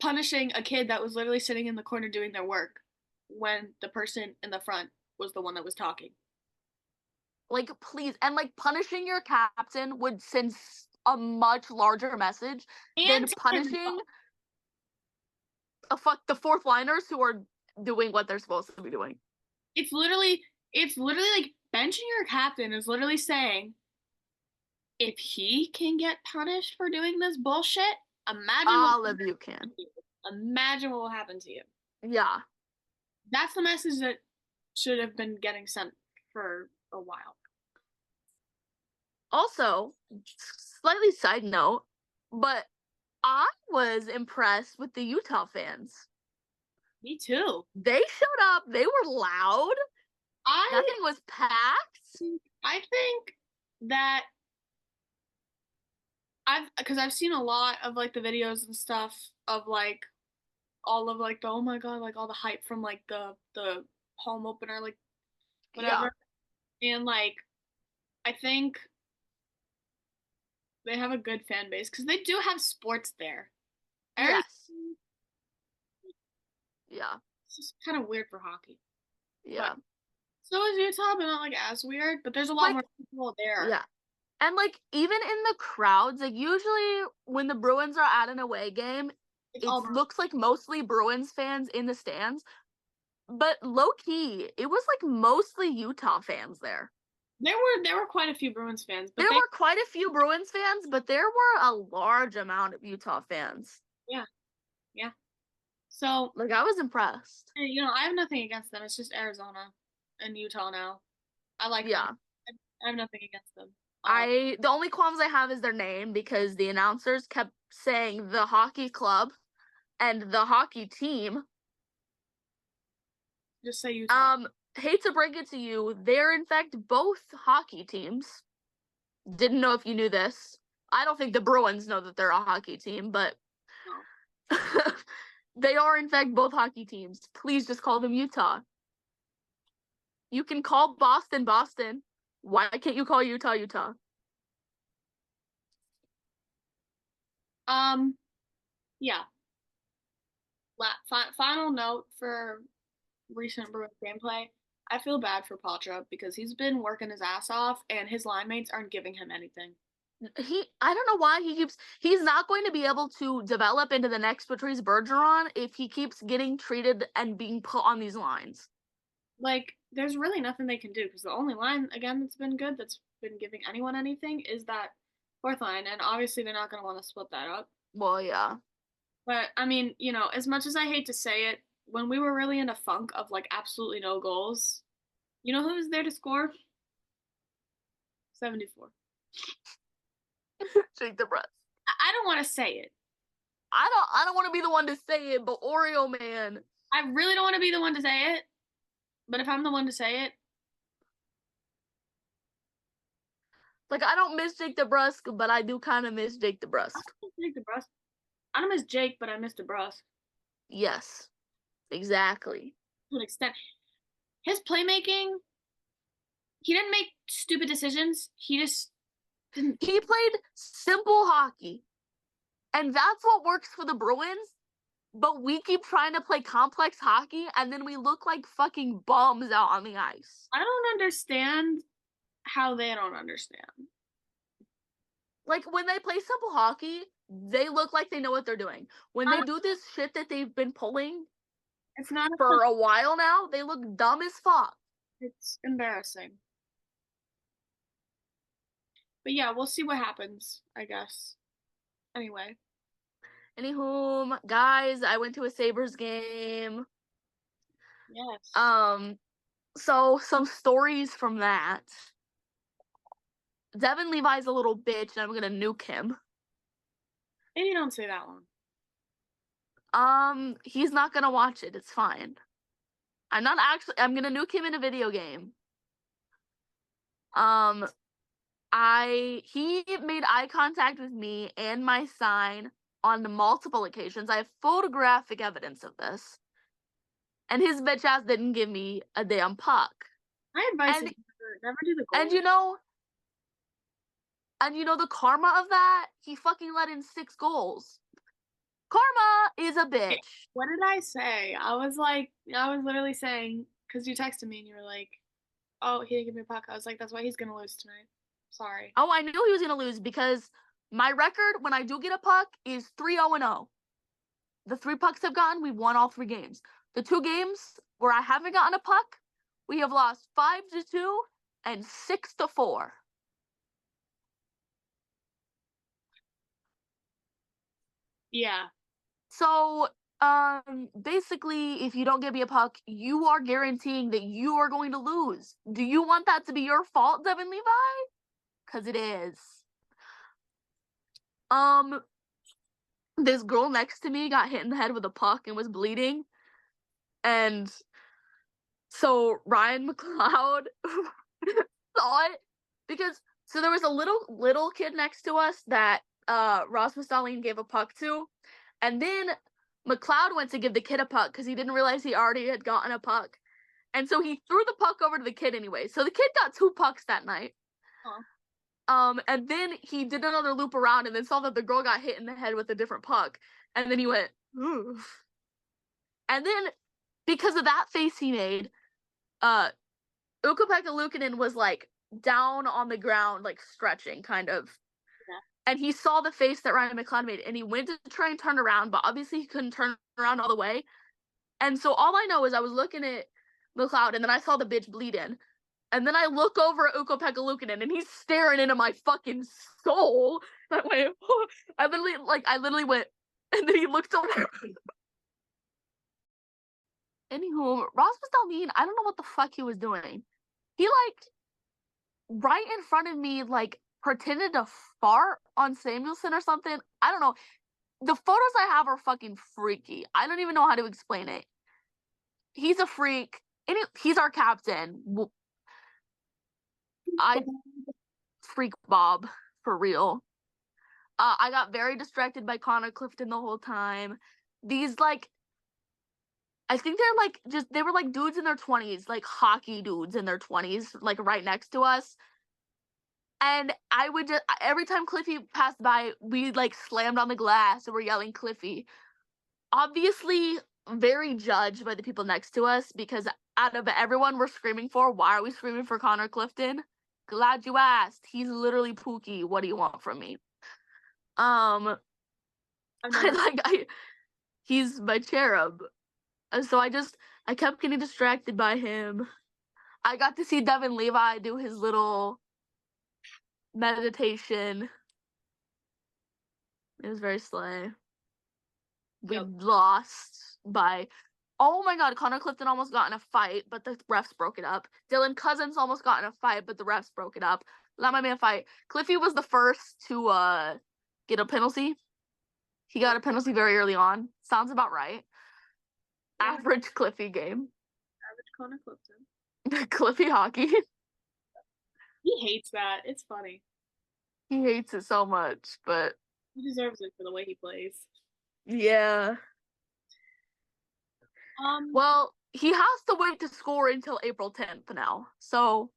punishing a kid that was literally sitting in the corner doing their work when the person in the front was the one that was talking. Like, please. And like punishing your captain would send a much larger message than punishing the fourth liners who are doing what they're supposed to be doing. It's literally like benching your captain is literally saying, if he can get punished for doing this bullshit, imagine all of you can. Imagine what will happen to you. Yeah. That's the message that should have been getting sent for a while. Also, slightly side note, but I was impressed with the Utah fans. Me too. They showed up. They were loud. Nothing was packed. I think that I've seen a lot of like the videos and stuff of like all of like the oh my god, like all the hype from like the home opener, like whatever. Yeah. And like I think they have a good fan base because they do have sports there. Yes. Yeah. It's just kind of weird for hockey. Yeah. But so is Utah, but not like as weird. But there's a lot more people there. Yeah. And like even in the crowds, like usually when the Bruins are at an away game, it looks like mostly Bruins fans in the stands. But low key, it was like mostly Utah fans there. There were quite a few Bruins fans. But there were quite a few Bruins fans, but there were a large amount of Utah fans. Yeah. Yeah. So like I was impressed. You know, I have nothing against them. It's just Arizona and Utah now. I like them. I have nothing against them. The only qualms I have is their name because the announcers kept saying the hockey club and the hockey team. Just say Utah. Hate to break it to you, they're in fact both hockey teams. Didn't know if you knew this. I don't think the Bruins know that they're a hockey team, but no. They are in fact both hockey teams. Please just call them Utah. You can call Boston Boston. Why can't you call Utah Utah? Yeah. Final note for recent Bruins gameplay. I feel bad for Patra because he's been working his ass off and his line mates aren't giving him anything. I don't know why he's not going to be able to develop into the next Patrice Bergeron if he keeps getting treated and being put on these lines. Like, there's really nothing they can do because the only line, again, that's been good, that's been giving anyone anything is that fourth line, and obviously they're not going to want to split that up. Well, yeah. But, I mean, you know, as much as I hate to say it, when we were really in a funk of, like, absolutely no goals, you know who was there to score? 74. Take the breath. I don't want to say it. I don't want to be the one to say it, but Oreo Man. I really don't want to be the one to say it, But if I'm the one to say it, like, I don't miss Jake DeBrusque, but I do kind of miss Jake DeBrusque. I don't miss Jake, but I miss DeBrusque. Yes, exactly. To an extent, his playmaking, he didn't make stupid decisions. He just didn't. He played simple hockey, and that's what works for the Bruins. But we keep trying to play complex hockey, and then we look like fucking bums out on the ice. I don't understand how they don't understand. Like, when they play simple hockey, they look like they know what they're doing. When they do this shit that they've been pulling it's not for a while now, they look dumb as fuck. It's embarrassing. But yeah, we'll see what happens, I guess. Anyway. Anywho, guys, I went to a Sabres game. Yes. So some stories from that. Devin Levi's a little bitch, and I'm gonna nuke him. Maybe don't say that one. He's not gonna watch it. It's fine. I'm gonna nuke him in a video game. He made eye contact with me and my sign on multiple occasions. I have photographic evidence of this. And his bitch ass didn't give me a damn puck. I advise you never do the goal. And you know the karma of that? He fucking let in 6 goals. Karma is a bitch. What did I say? I was literally saying, because you texted me and you were like, oh, he didn't give me a puck. I was like, that's why he's gonna lose tonight. Sorry. Oh, I knew he was gonna lose because my record when I do get a puck is 3-0-0. The 3 pucks I've gotten, we've won all 3 games. The 2 games where I haven't gotten a puck, we have lost 5-2 and 6-4. Yeah. So, basically, if you don't give me a puck, you are guaranteeing that you are going to lose. Do you want that to be your fault, Devin Levi? Because it is. This girl next to me got hit in the head with a puck and was bleeding. And so Ryan McLeod saw it because there was a little kid next to us that Rasmus Dahlin gave a puck to, and then McLeod went to give the kid a puck because he didn't realize he already had gotten a puck, and so he threw the puck over to the kid anyway. So the kid got 2 pucks that night. And then he did another loop around and then saw that the girl got hit in the head with a different puck, and then he went, oof. And then because of that face he made, Ukko-Pekka Luukkonen was like down on the ground, like stretching, kind of. Yeah. And he saw the face that Ryan McLeod made, and he went to try and turn around, but obviously he couldn't turn around all the way. And so all I know is I was looking at McLeod, and then I saw the bitch bleeding. And then I look over at Ukko-Pekka Luukkonen, and he's staring into my fucking soul. And I went, oh. I literally went, and then he looked over. Anywho, Rasmus Dahlin, I don't know what the fuck he was doing. He, right in front of me, pretended to fart on Samuelson or something. I don't know. The photos I have are fucking freaky. I don't even know how to explain it. He's a freak. And he's our captain. I freak Bob, for real. I got very distracted by Connor Clifton the whole time. These, I think they were dudes in their 20s, hockey dudes in their 20s, right next to us. And I would just, every time Cliffy passed by, we slammed on the glass and we're yelling Cliffy. Obviously, very judged by the people next to us because out of everyone we're screaming for, why are we screaming for Connor Clifton? Glad you asked. He's literally Pookie. What do you want from me? He's my cherub. So I kept getting distracted by him. I got to see Devin Levi do his little meditation. It was very slay. We lost by, oh my god, Connor Clifton almost got in a fight, but the refs broke it up. Dylan Cousins almost got in a fight, but the refs broke it up. Not my man fight. Cliffy was the first to get a penalty. He got a penalty very early on. Sounds about right. Average Cliffy game. Average Connor Clifton. Cliffy Hockey. He hates that. It's funny. He hates it so much, but he deserves it for the way he plays. Yeah. Well, he has to wait to score until April 10th now. So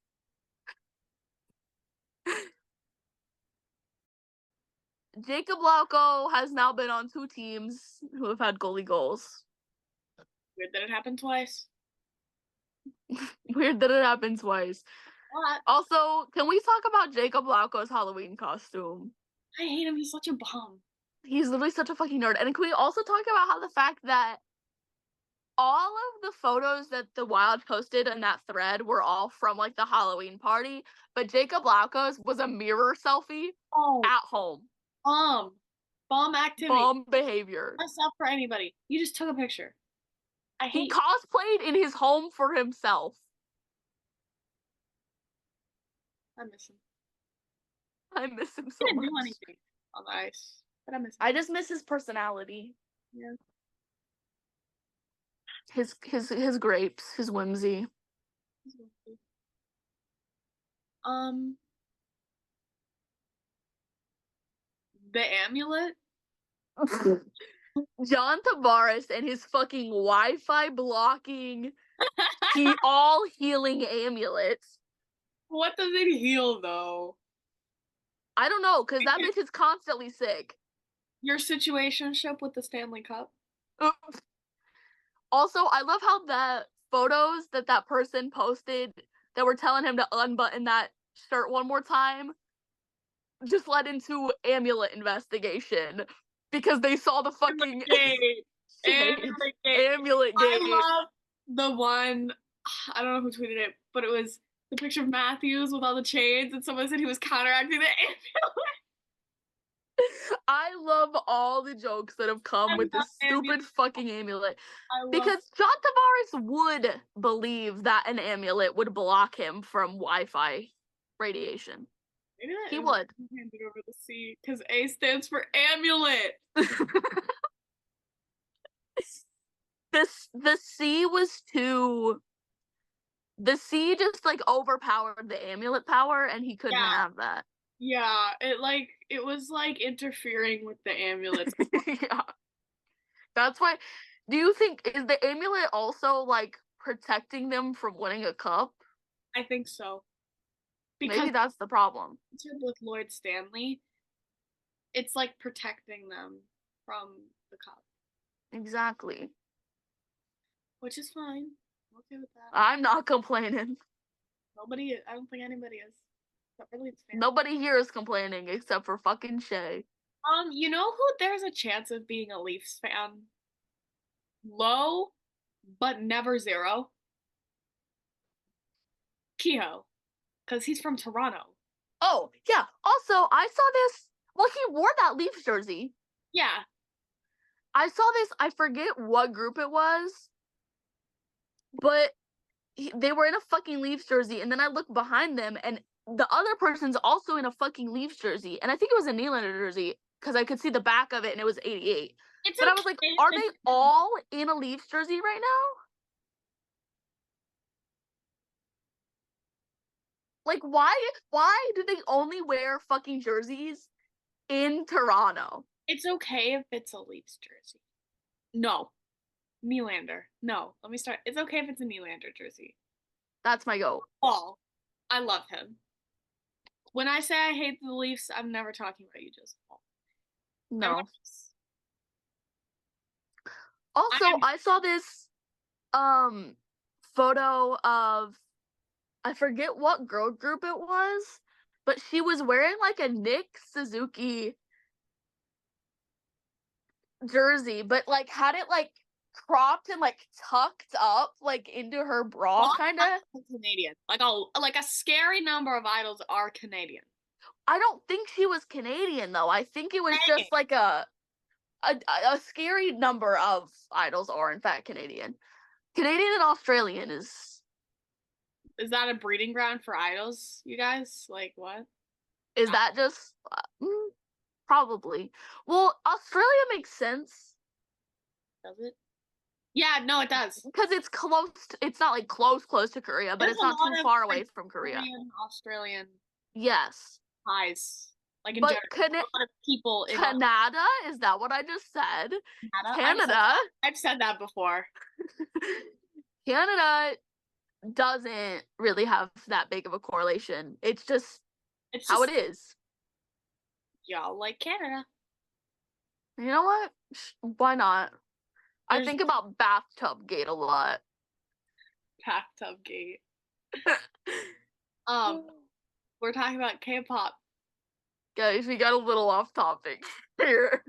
Jacob Lauco has now been on 2 teams who have had goalie goals. Weird that it happened twice. Weird that it happened twice. What? Also, can we talk about Jacob Lauco's Halloween costume? I hate him. He's such a bum. He's literally such a fucking nerd. And can we also talk about how the fact that all of the photos that the Wild posted in that thread were all from, like, the Halloween party, but Jacob Lauco's was a mirror selfie at home. Bomb activity. Bomb behavior. That's not for anybody. You just took a picture. He cosplayed in his home for himself. I miss him. I miss him so much. He didn't do anything on the ice, but I miss him. I just miss his personality. Yeah. His grapes, his whimsy. The amulet? John Tavares and his fucking Wi-Fi blocking all healing amulets. What does it heal though? I don't know, because that bitch is constantly sick. Your situationship with the Stanley Cup? Also, I love how the photos that person posted that were telling him to unbutton that shirt one more time just led into amulet investigation because they saw the fucking amulet gate. I love the one, I don't know who tweeted it, but it was the picture of Matthews with all the chains, and someone said he was counteracting the amulet. I love all the jokes that have come with this stupid fucking amulet. Because John Tavares would believe that an amulet would block him from Wi-Fi radiation. Maybe that he would. Handed over the C, because A stands for amulet. The C was too. The C just like overpowered the amulet power, and he couldn't have that. Yeah, it was like interfering with the amulets. Yeah. That's why. Do you think is the amulet also like protecting them from winning a cup? I think so. Because maybe that's the problem. With Lord Stanley, it's like protecting them from the cup. Exactly. Which is fine. I'm okay with that. I'm not complaining. I don't think anybody is. Nobody here is complaining except for fucking Shay. You know who there's a chance of being a Leafs fan? Low, but never zero. Kehoe. Because he's from Toronto. Oh, yeah. Also, I saw this. Well, he wore that Leafs jersey. Yeah. I saw this. I forget what group it was. But they were in a fucking Leafs jersey. And then I looked behind them. And the other person's also in a fucking Leafs jersey. And I think it was a Nylander jersey. Because I could see the back of it. And it was 88. But I was like, are they all in a Leafs jersey right now? Like, why do they only wear fucking jerseys in Toronto? It's okay if it's a Leafs jersey. No. Nylander. No. Let me start. It's okay if it's a Nylander jersey. That's my goal. Paul. I love him. When I say I hate the Leafs, I'm never talking about you, just Paul. No. Also, I saw this photo of, I forget what girl group it was, but she was wearing like a Nick Suzuki jersey, but like had it like cropped and like tucked up like into her bra, kind of. Canadian, like a scary number of idols are Canadian. I don't think she was Canadian though. I think it was just like a scary number of idols are in fact Canadian. Canadian and Australian is that a breeding ground for idols, you guys? Like, what? Is that just... probably. Well, Australia makes sense. Does it? Yeah, no, it does. Because it's close. It's not like close to Korea, but There's it's a not too lot of far like away from Korea. Korean, Australian Yes. ties, like in But general. A lot of people in Canada, is that what I just said? Canada. Canada. I've said that before. Canada doesn't really have that big of a correlation. It's just how it is. Y'all like Canada. You know what? Why not? I There's think about Bathtub Gate a lot. Bathtub Gate. We're talking about K-pop. Guys, we got a little off topic here.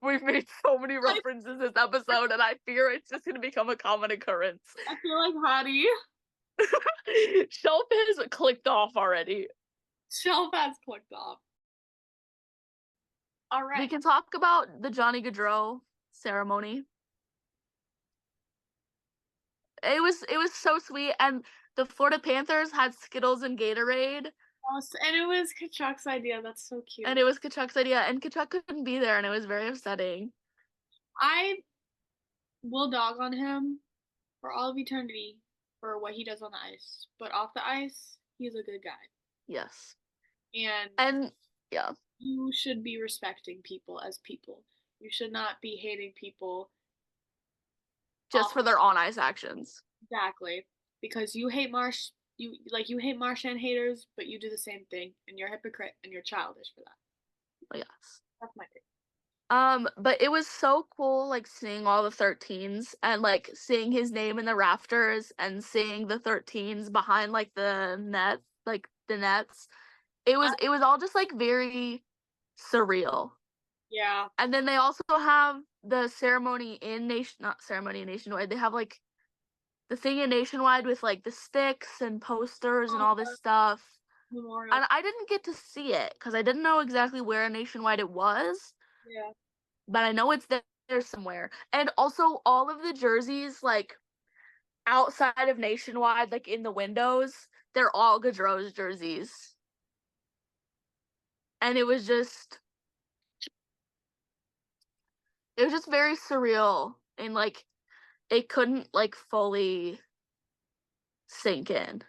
We've made so many references this episode, and I fear it's just gonna become a common occurrence. I feel like Hottie. Shelf has clicked off already. Shelf has clicked off. All right. We can talk about the Johnny Gaudreau ceremony. It was so sweet, and the Florida Panthers had Skittles and Gatorade. And it was Kachuk's idea. That's so cute. And it was Kachuk's idea, and Kachuk couldn't be there, and it was very upsetting. I will dog on him for all of eternity for what he does on the ice, but off the ice, he's a good guy. Yes. And yeah. You should be respecting people as people. You should not be hating people just for their on-ice actions. Exactly. Because you hate hate Marchand haters, but you do the same thing, and you're a hypocrite, and you're childish for that. Yes. That's my take. But it was so cool, like, seeing all the 13s and, like, seeing his name in the rafters and seeing the 13s behind, like, the nets. It was all just, like, very surreal. Yeah. And then they also have the ceremony in Nationwide. They have, like, the thing in Nationwide with, like, the sticks and posters and all this stuff. Memorial. And I didn't get to see it because I didn't know exactly where in Nationwide it was. Yeah. But I know it's there somewhere. And also all of the jerseys, like, outside of Nationwide, like, in the windows, they're all Gaudreau's jerseys. And it was just very surreal, and, like, it couldn't, like, fully sink in.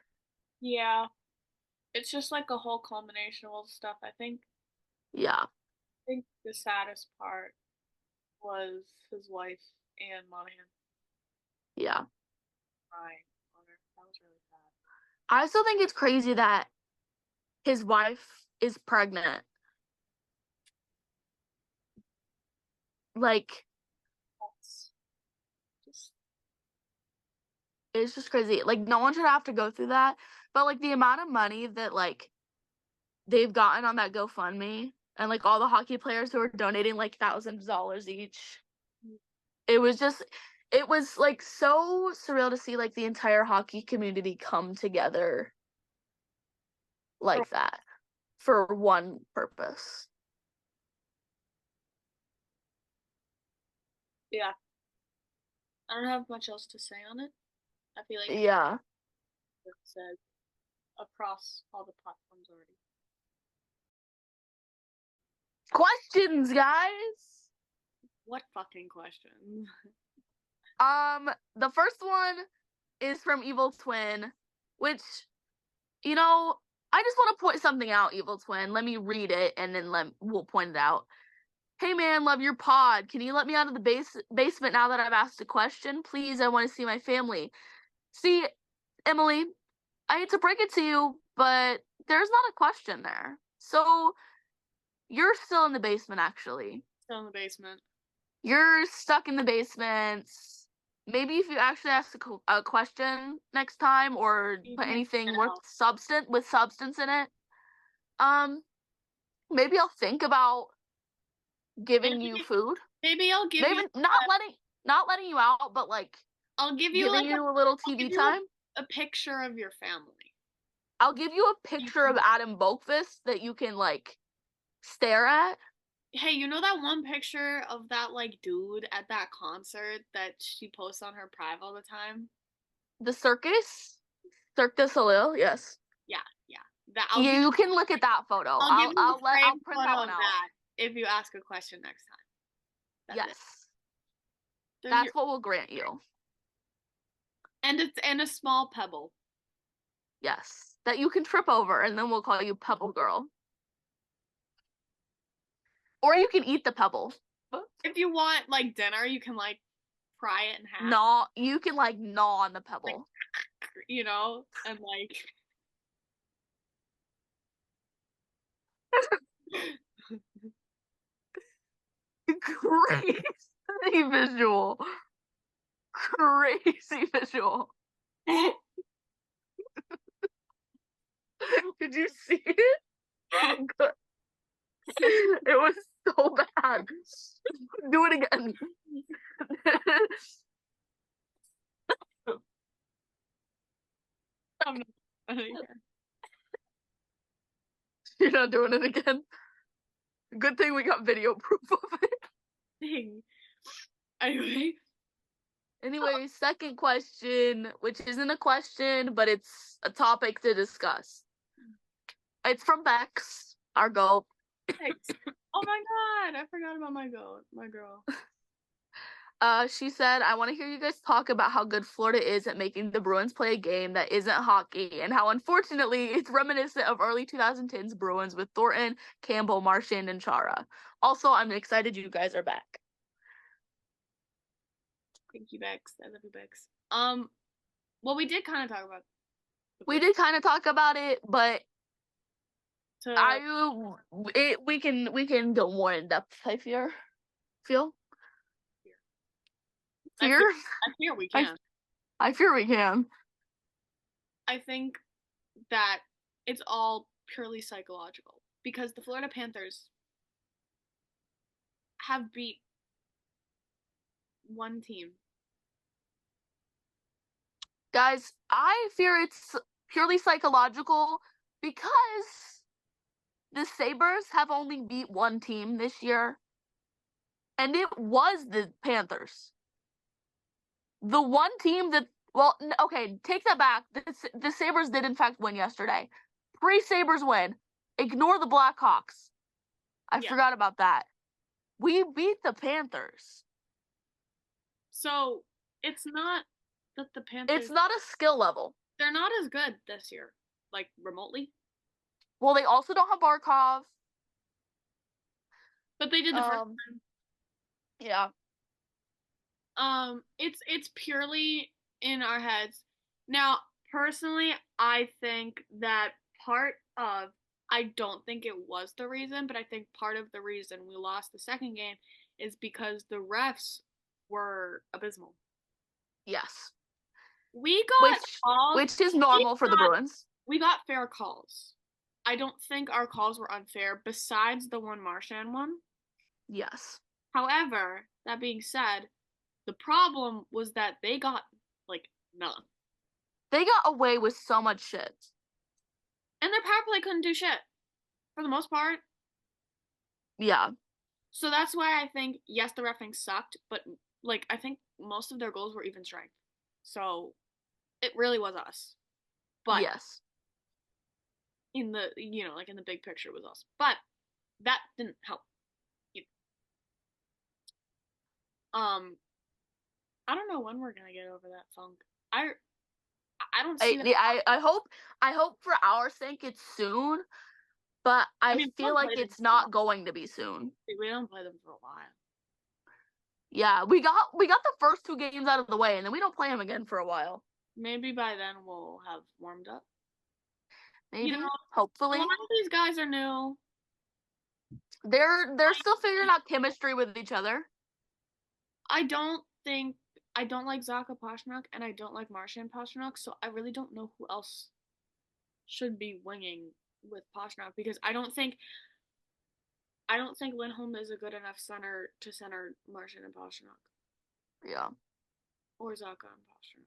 Yeah. It's just like a whole culmination of all the stuff, I think. Yeah. I think the saddest part was his wife and Monahan. Yeah. Crying on her. That was really sad. I still think it's crazy that his wife is pregnant. Like, it's just crazy. Like, no one should have to go through that. But, like, the amount of money that, like, they've gotten on that GoFundMe, and, like, all the hockey players who are donating, like, thousands of dollars each. It was, like, so surreal to see, like, the entire hockey community come together like that for one purpose. Yeah. I don't have much else to say on it. I feel like it's said across all the platforms already. Questions, guys. What fucking questions? The first one is from Evil Twin, which, you know, I just want to point something out, Evil Twin. Let me read it, and then we'll point it out. Hey man, love your pod. Can you let me out of the basement now that I've asked a question? Please, I want to see my family. See, Emily, I hate to break it to you, but there's not a question there. So, you're still in the basement, actually. Still in the basement. You're stuck in the basement. Maybe if you actually ask a question next time, or put anything with substance in it, maybe I'll think about giving you food. Maybe I'll give you not letting you out, but, like, I'll give you giving you a little TV time. A picture of your family. I'll give you a picture of Adam Boakfist that you can, like, stare at. Hey, you know that one picture of that, like, dude at that concert that she posts on her Prive all the time? The Cirque du Soleil, yes. Yeah. You can look at that photo. I'll print that one out. If you ask a question next time. Yes. That's what we'll grant you. And a small pebble. Yes, that you can trip over, and then we'll call you Pebble Girl. Or you can eat the pebble. If you want, like, dinner, you can, like, pry it in half. Gnaw. You can, like, gnaw on the pebble. Like, you know, and, like... Crazy visual. Crazy visual. Did you see it? It was so bad. Do it again. I'm not funny. You're not doing it again? Good thing we got video proof of it. Dang. Anyway, second question, which isn't a question, but it's a topic to discuss. It's from Bex, our goat. Bex. Oh my god, I forgot about my goat, my girl. She said, I want to hear you guys talk about how good Florida is at making the Bruins play a game that isn't hockey, and how unfortunately it's reminiscent of early 2010s Bruins with Thornton, Campbell, Marchand, and Chara. Also, I'm excited you guys are back. Thank you, Bex. I love you, Bex. Well, we did kind of talk about. We did kind of talk about it, but we can go more in depth. I feel. Fear? I fear we can. I fear we can. I think that it's all purely psychological because the Florida Panthers have beat one team. Guys, I fear it's purely psychological because the Sabres have only beat one team this year, and it was the Panthers. The one team that, well, okay, take that back. The Sabres did, in fact, win yesterday. Pre-Sabres win. Ignore the Blackhawks. I forgot about that. We beat the Panthers. So, it's not that the Panthers... It's not a skill level. They're not as good this year, like, remotely. Well, they also don't have Barkov. But they did the first time. Yeah. It's purely in our heads. Now, personally, I think that I don't think it was the reason, but I think part of the reason we lost the second game is because the refs were abysmal. Yes. We got calls, which is normal for the Bruins. We got fair calls. I don't think our calls were unfair, besides the one Marchand one. Yes. However, that being said, the problem was that they got, like, none. They got away with so much shit. And their power play couldn't do shit. For the most part. Yeah. So that's why I think, yes, the reffing sucked, but, like, I think most of their goals were even strength. So, it really was us. But. Yes. In the, like, in the big picture it was us. But, that didn't help. I don't know when we're gonna get over that funk. I don't see that. I hope for our sake it's soon, but I feel like it's not going to be soon. We don't play them for a while. Yeah, we got the first 2 games out of the way, and then we don't play them again for a while. Maybe by then we'll have warmed up. Maybe, hopefully. A lot of these guys are new. They're still figuring out chemistry with each other. I don't like Zacha Pastrnak, and I don't like Marchand Pastrnak, so I really don't know who else should be winging with Pastrnak, because I don't think Lindholm is a good enough center to center Marchand and Pastrnak. Yeah. Or Zacha and Pastrnak.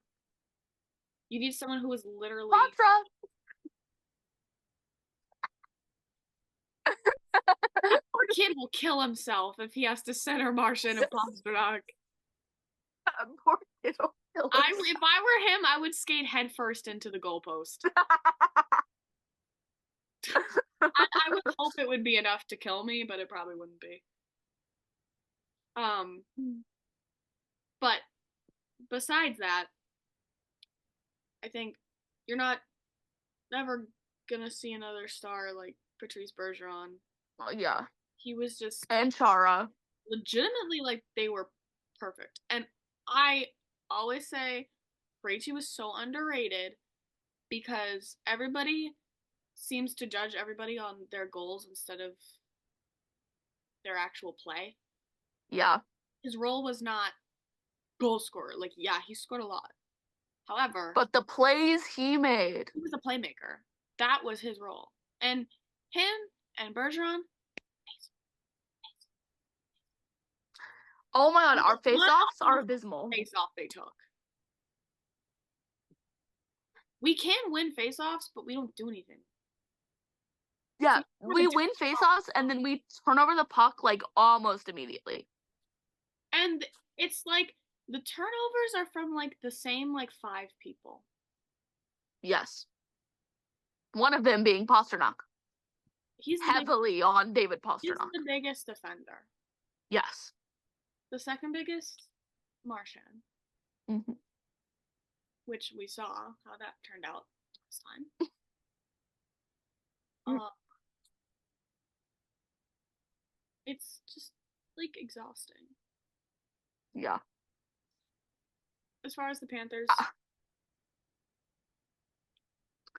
You need someone who is literally... Patra! Our kid will kill himself if he has to center Marchand and Pastrnak. Poor kid will kill himself. If I were him, I would skate headfirst into the goalpost. I would hope it would be enough to kill me, but it probably wouldn't be. But besides that, I think you're not never gonna see another star like Patrice Bergeron. Yeah. He was just and Chara. Legitimately, like, they were perfect. And I always say Krejci was so underrated because everybody seems to judge everybody on their goals instead of their actual play. Yeah. His role was not goal scorer. Like, yeah, he scored a lot. However, but the plays he made. He was a playmaker. That was his role. And him and Bergeron. Oh my god, our face-offs are abysmal. Face-off they took. We can win face-offs, but we don't do anything. Yeah, we win face-offs and then we turn over the puck like almost immediately. And it's like the turnovers are from like the same like 5 people. Yes. One of them being Pastrnak. He's heavily on David Pastrnak. He's the biggest defender. Yes. The second biggest, Marchand. Mm-hmm. Which we saw how that turned out last time. It's just like exhausting. Yeah. As far as the Panthers,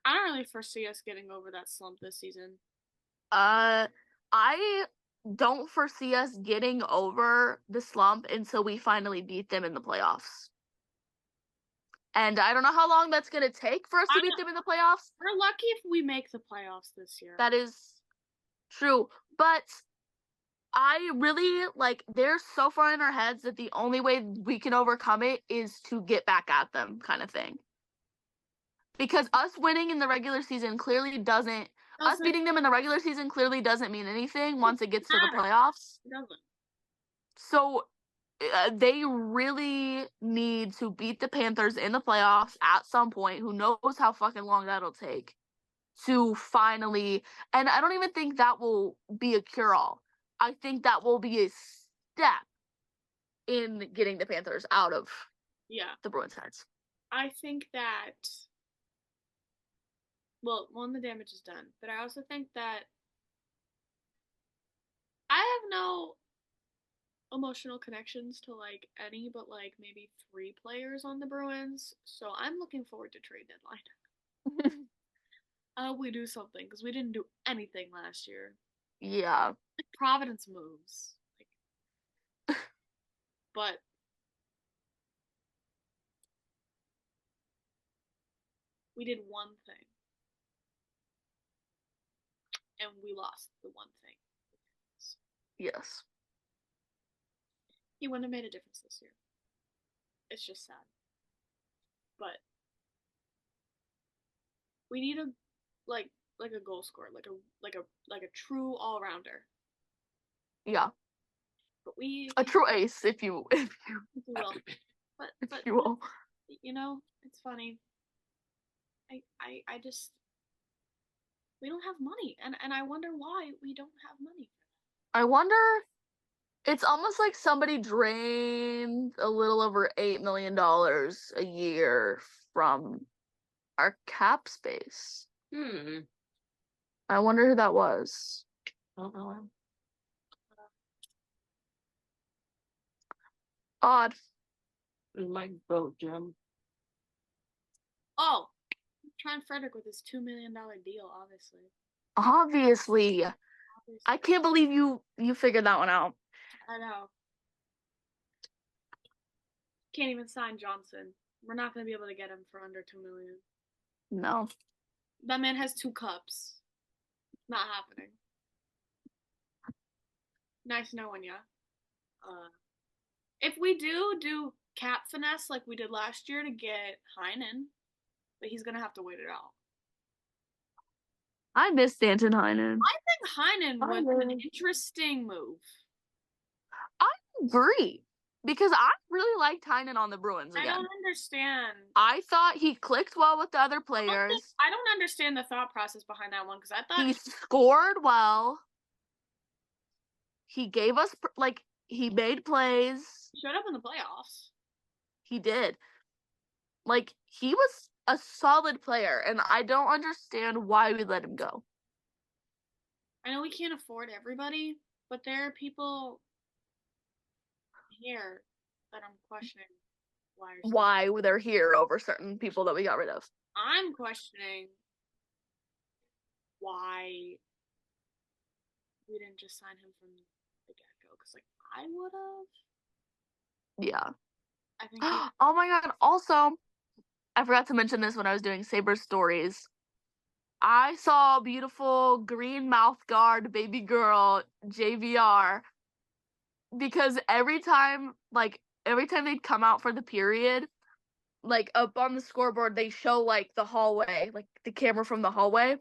I don't really foresee us getting over that slump this season. I don't foresee us getting over the slump until we finally beat them in the playoffs. And I don't know how long that's going to take for us to beat them in the playoffs. We're lucky if we make the playoffs this year. That is true. But I really, like, they're so far in our heads that the only way we can overcome it is to get back at them, kind of thing. Because us winning in the regular season clearly doesn't, us beating them in the regular season clearly doesn't mean anything once it gets to the playoffs. It doesn't. So they really need to beat the Panthers in the playoffs at some point. Who knows how fucking long that'll take to finally, and I don't even think that will be a cure-all. I think that will be a step in getting the Panthers out of the Bruins' heads. I think that, well, one, the damage is done, but I also think that I have no emotional connections to like any but like maybe 3 players on the Bruins, so I'm looking forward to trade deadline. We do something because we didn't do anything last year. Yeah, like Providence moves, like, but we did one thing, and we lost the one thing. Yes. He wouldn't have made a difference this year. It's just sad. But we need a like a goal scorer, like a true all rounder. Yeah. But we a true ace, if you will. But you will. You know, it's funny. I just we don't have money, and I wonder why we don't have money. I wonder. It's almost like somebody drained a little over $8 million a year from our cap space. I wonder who that was. I don't know. Odd. My boat, Jim. Oh, Trent Frederick with his $2 million deal, obviously. Obviously. I can't believe you figured that one out. I know. Can't even sign Johnson. We're not going to be able to get him for under $2 million. No. That man has 2 cups. Not happening. Nice knowing ya. If we do cap finesse like we did last year to get Heinen, but he's going to have to wait it out. I miss Danton Heinen. I think Heinen was an interesting move. I agree. Because I really liked Heinen on the Bruins again. I don't understand. I thought he clicked well with the other players. I don't understand the thought process behind that one because I thought he scored well. He gave us, like, he made plays. He showed up in the playoffs. He did. Like, he was a solid player, and I don't understand why we let him go. I know we can't afford everybody, but there are people here that I'm questioning why they're here over certain people that we got rid of. I'm questioning why we didn't just sign him from the get-go, because, like, I would have. Yeah. I think oh my god, also, I forgot to mention this when I was doing Saber's stories. I saw beautiful green mouth guard baby girl JVR, because every time they'd come out for the period, like, up on the scoreboard, they show, like, the hallway, like, the camera from the hallway.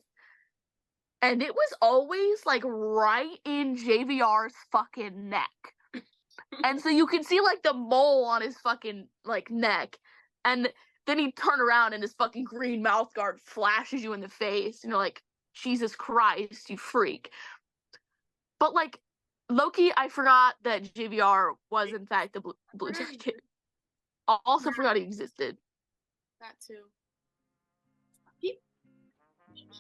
And it was always, like, right in JVR's fucking neck. And so you can see, like, the mole on his fucking, like, neck. And then he'd turn around and his fucking green mouth guard flashes you in the face. And you're like, Jesus Christ, you freak. But, like, low-key, I forgot that JVR was, in fact, the Blue Jacket. I also forgot he existed. That too. He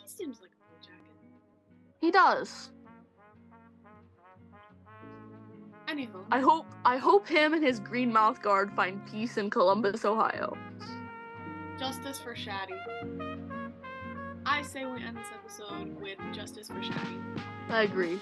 seems like a Blue Jacket. He does. Anywho. I hope him and his green mouth guard find peace in Columbus, Ohio. Justice for Shaddy. I say we end this episode with justice for Shaddy. I agree.